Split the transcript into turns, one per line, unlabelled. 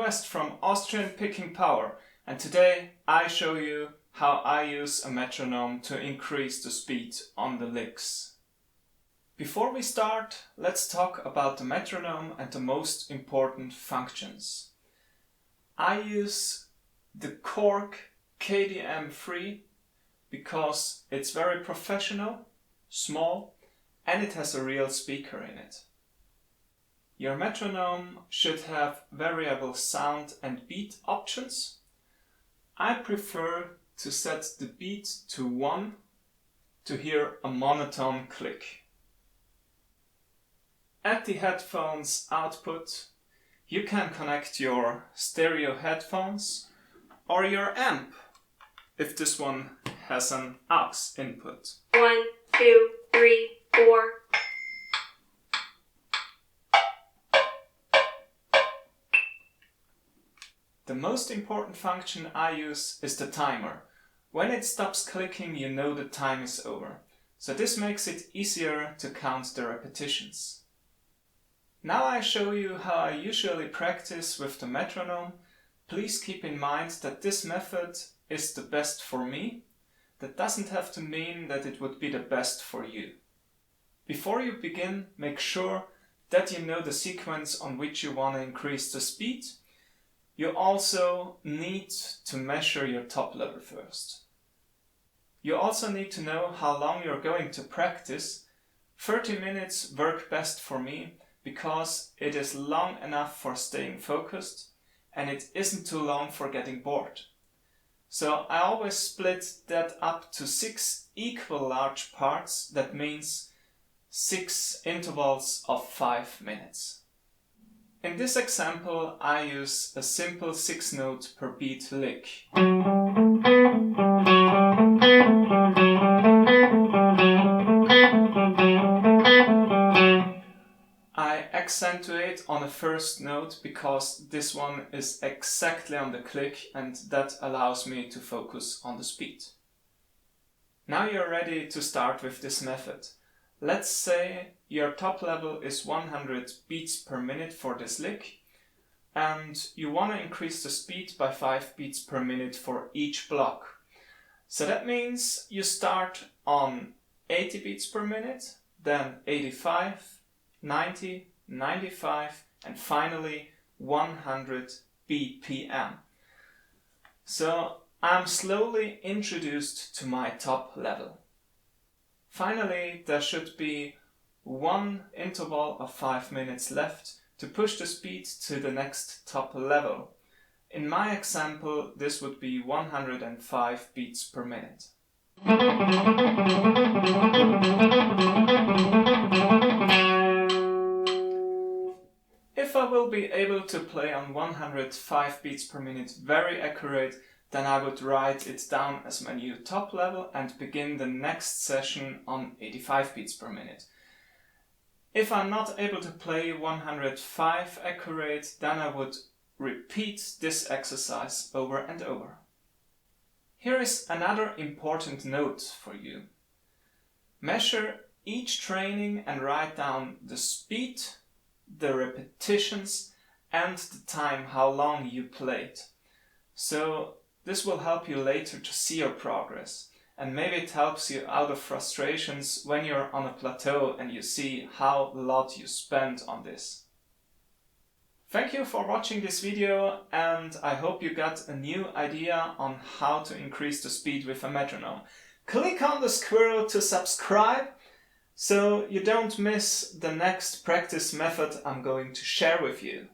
West from Austrian Picking Power, and today I show you how I use a metronome to increase the speed on the licks. Before we start, let's talk about the metronome and the most important functions. I use the Korg KDM-3 because it's very professional, small, and it has a real speaker in it. Your metronome should have variable sound and beat options. I prefer to set the beat to 1 to hear a monotone click. At the headphones output, you can connect your stereo headphones or your amp, if this one has an aux input.
1, 2, 3, 4.
The most important function I use is the timer. When it stops clicking, you know the time is over. So this makes it easier to count the repetitions. Now I show you how I usually practice with the metronome. Please keep in mind that this method is the best for me. That doesn't have to mean that it would be the best for you. Before you begin, make sure that you know the sequence on which you want to increase the speed. You also need to measure your top level first. You also need to know how long you're going to practice. 30 minutes work best for me because it is long enough for staying focused and it isn't too long for getting bored. So I always split that up to 6 equal large parts. That means 6 intervals of 5 minutes. In this example, I use a simple 6-note per beat lick. I accentuate on the first note because this one is exactly on the click and that allows me to focus on the speed. Now you're ready to start with this method. Let's say your top level is 100 beats per minute for this lick and you want to increase the speed by 5 beats per minute for each block. So that means you start on 80 beats per minute, then 85, 90, 95 and finally 100 BPM. So I'm slowly introduced to my top level. Finally, there should be one interval of 5 minutes left to push the speed to the next top level. In my example, this would be 105 beats per minute. If I will be able to play on 105 beats per minute very accurate, then I would write it down as my new top level and begin the next session on 85 beats per minute. If I'm not able to play 105 accurate, then I would repeat this exercise over and over. Here is another important note for you. Measure each training and write down the speed, the repetitions and the time how long you played. So this will help you later to see your progress, and maybe it helps you out of frustrations when you're on a plateau and you see how lot you spent on this. Thank you for watching this video and I hope you got a new idea on how to increase the speed with a metronome. Click on the squirrel to subscribe so you don't miss the next practice method I'm going to share with you.